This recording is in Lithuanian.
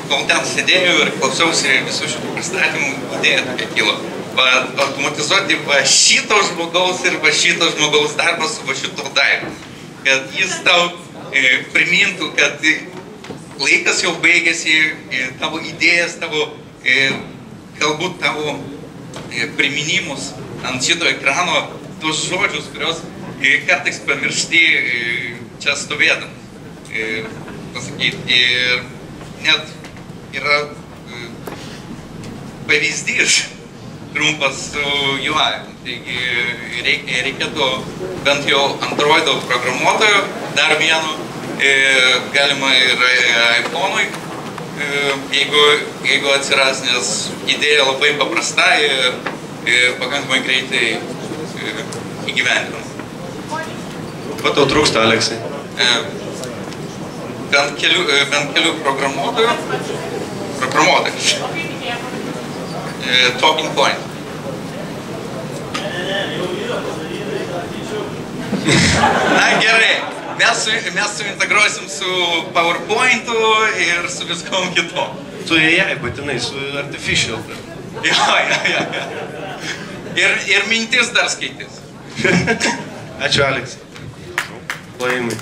kol ten sėdėjau ir klausiausi visų šitų pristatymų, idėja tokia kilo. Automatizuoti va šito žmogaus ir va šito žmogaus darbą su va šito daiktu. Kad jis tau primintų, kad laikas jau baigėsi, tavo idėjas, tavo, galbūt tavo priminimus ant šito ekrano, tuos žodžius, kurios kartais pamiršti čia stovėdam. Pasakyti, ir net yra pavyzdys trumpas su UI. Taigi reikėtų bent jau Androido programuotojo, dar vienu, galima ir iPhone'ui, jeigu atsiras, nes idėja labai paprasta ir pakankamai greitai įgyvendinama. Ko tau trūksta, Aleksai? Bent kelių programuotojų. Talking point. Na gerai, mes suintegruosim su PowerPoint'u ir su viskom kitom. Su AI, būtinai, su Artificial. Jo. Ir mintis dar skaitys. Ačiū, Aleksai. Plojimai.